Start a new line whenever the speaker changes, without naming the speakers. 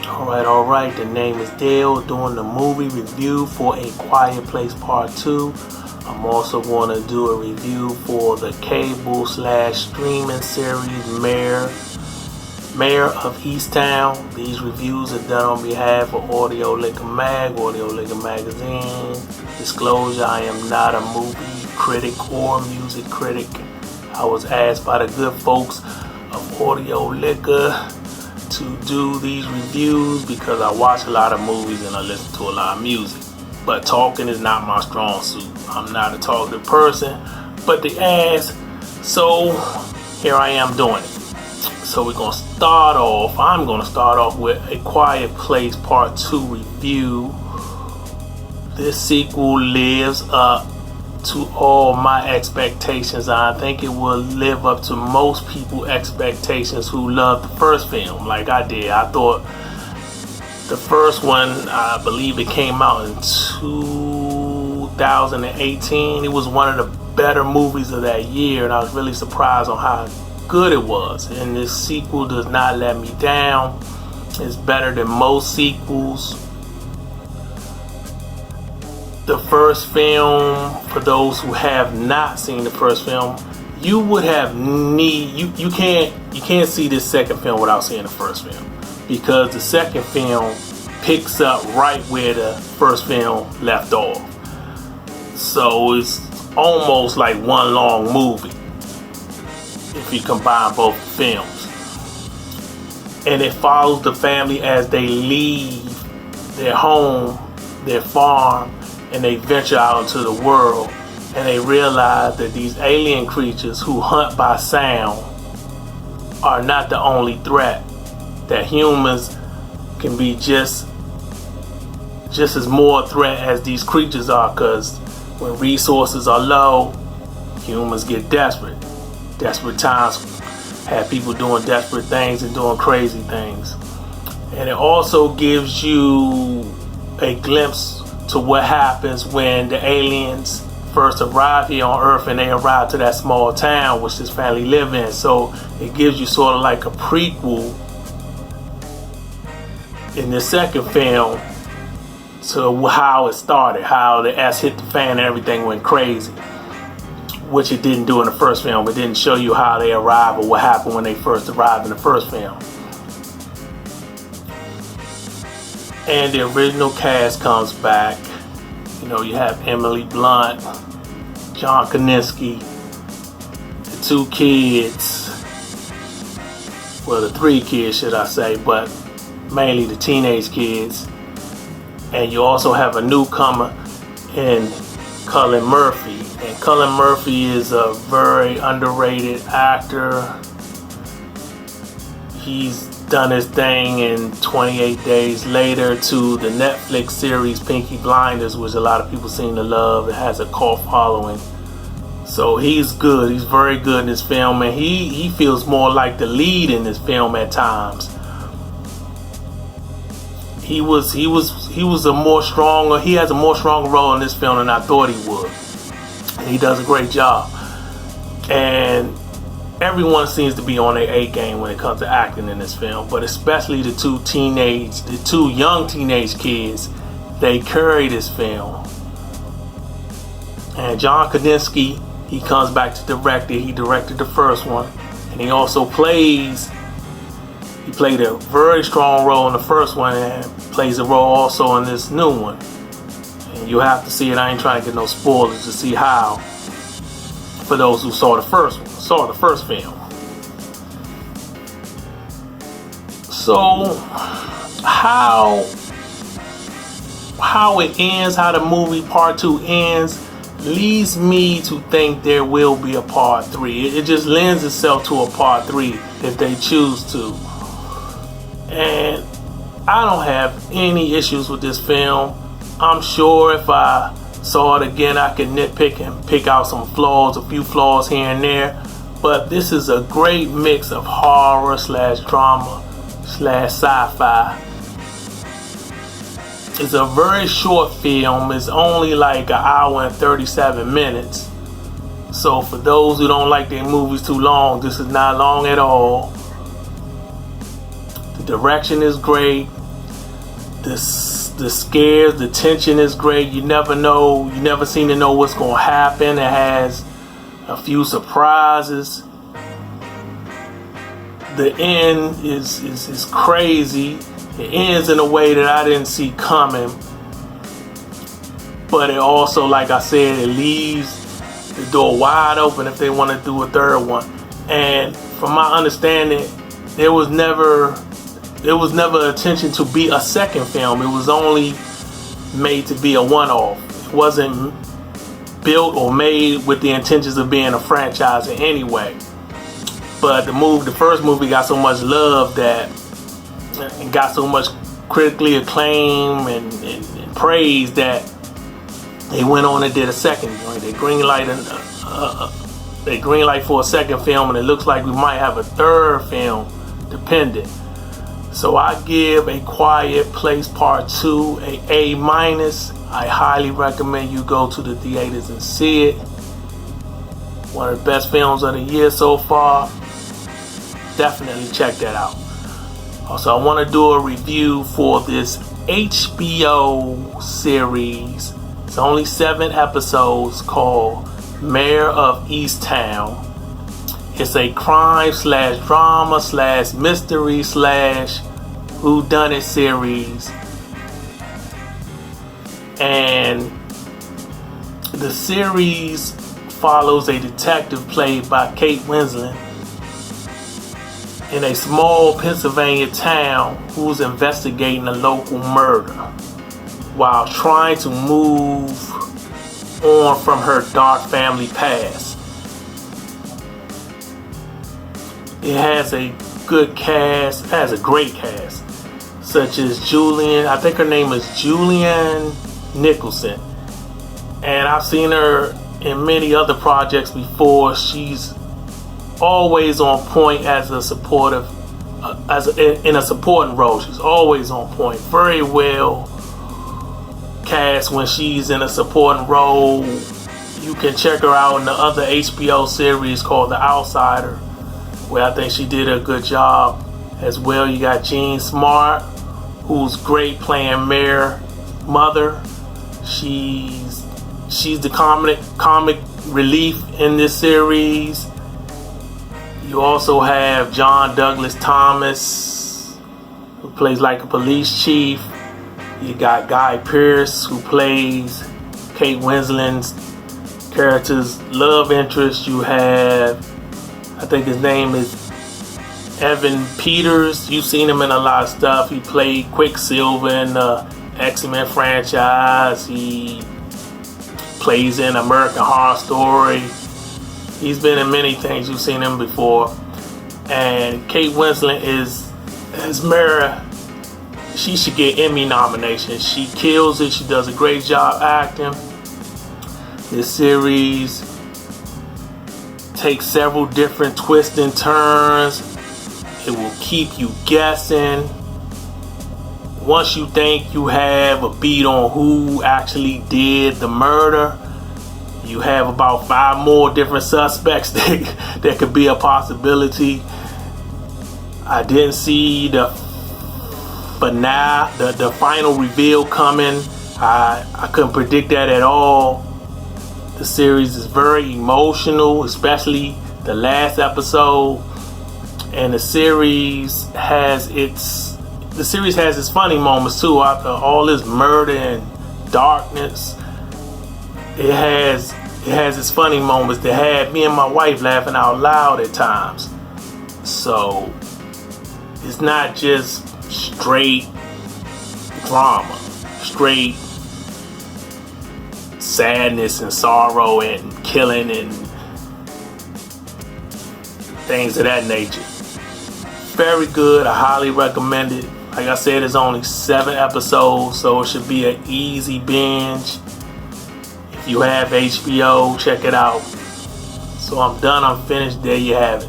Alright, the name is Dale, doing the movie review for A Quiet Place Part 2. I'm also going to do a review for the cable/streaming series Mare of Easttown. These reviews are done on behalf of Audio Liquor Magazine. Disclosure, I am not a movie critic or music critic. I was asked by the good folks of Audio Liquor to do these reviews because I watch a lot of movies and I listen to a lot of music. But talking is not my strong suit. I'm not a talkative person, but they asked, so here I am doing it. So I'm going to start off with A Quiet Place Part 2 review. This sequel lives up to all my expectations. I think it will live up to most people's expectations who loved the first film like I did. I thought the first one, I believe it came out in 2018. It was one of the better movies of that year, and I was really surprised on how good it was. And this sequel does not let me down. It's better than most sequels. The first film, for those who have not seen the first film, you can't see this second film without seeing the first film, because the second film picks up right where the first film left off. So it's almost like one long movie if you combine both films. And it follows the family as they leave their home, their farm, and they venture out into the world, and they realize that these alien creatures who hunt by sound are not the only threat, that humans can be just as more a threat as these creatures are, because when resources are low, humans get desperate. Desperate times have people doing desperate things and doing crazy things. And it also gives you a glimpse to what happens when the aliens first arrive here on Earth and they arrive to that small town which this family live in. So it gives you sort of like a prequel in the second film to how it started, how the S hit the fan and everything went crazy, which it didn't do in the first film. It didn't show you how they arrived or what happened when they first arrived in the first film. And the original cast comes back. You know, you have Emily Blunt, John Krasinski, the two kids, well, the three kids should I say, but mainly the teenage kids. And you also have a newcomer in Cullen Murphy. And Cullen Murphy is a very underrated actor. He's done his thing in 28 Days Later to the Netflix series Peaky Blinders, which a lot of people seem to love. It has a cult following. So he's good. He's very good in this film, and he feels more like the lead in this film at times. He has a more stronger role in this film than I thought he would. And he does a great job. And everyone seems to be on their A game when it comes to acting in this film, but especially the two young teenage kids. They carry this film. And John Krasinski, he comes back to direct it. He directed the first one, and he also played a very strong role in the first one, and plays a role also in this new one. And you have to see it. I ain't trying to get no spoilers to see how, for those who saw the first film. So how it ends, how the movie part 2 ends, leads me to think there will be a part 3. It just lends itself to a part 3 if they choose to. And I don't have any issues with this film. I'm sure if I saw it again, I could nitpick and pick out a few flaws here and there. But this is a great mix of horror/drama/sci-fi. It's a very short film. It's only like an hour and 37 minutes. So for those who don't like their movies too long, this is not long at all. The direction is great. The scares, the tension is great. You never know. You never seem to know what's going to happen. It has a few surprises. The end is crazy. It ends in a way that I didn't see coming. But it also, like I said, it leaves the door wide open if they want to do a third one. And from my understanding, there was never intention to be a second film. It was only made to be a one-off. It wasn't built or made with the intentions of being a franchise in any way. But the first movie got so much love that and got so much critically acclaim and praise that they went on and did a second joint. They greenlight for a second film, and it looks like we might have a third film dependent. So I give A Quiet Place Part 2 a A-. I highly recommend you go to the theaters and see it. One of the best films of the year so far. Definitely check that out. Also, I want to do a review for this HBO series. It's only 7 episodes called Mare of Easttown. It's a crime / drama / mystery / whodunit series. And the series follows a detective played by Kate Winslet in a small Pennsylvania town who's investigating a local murder while trying to move on from her dark family past. It has a good cast, it has a great cast, such as Julian, I think her name is Julianne Nicholson. And I've seen her in many other projects before. She's always on point as a supportive, in a supporting role. She's always on point. Very well cast when she's in a supporting role. You can check her out in the other HBO series called The Outsider, where I think she did a good job as well. You got Jean Smart, who's great playing Mare mother. She's the comic relief in this series. You also have John Douglas Thomas, who plays like a police chief. You got Guy Pearce, who plays Kate Winslet's character's love interest. You have, I think his name is Evan Peters. You've seen him in a lot of stuff. He played Quicksilver in the X-Men franchise. He plays in American Horror Story. He's been in many things. You've seen him before. And Kate Winslet is Mare. She should get Emmy nominations. She kills it. She does a great job acting. This series takes several different twists and turns. It will keep you guessing. Once you think you have a beat on who actually did the murder, you have about 5 more different suspects that could be a possibility. I didn't see the final reveal coming. I couldn't predict that at all. The series is very emotional, especially the last episode. And the series has its funny moments too. After all this murder and darkness, it has its funny moments that had me and my wife laughing out loud at times. So it's not just straight drama, straight sadness and sorrow and killing and things of that nature. Very good. I highly recommend it. Like I said, it's only 7 episodes, so it should be an easy binge. If you have HBO, check it out. So I'm done. I'm finished. There you have it.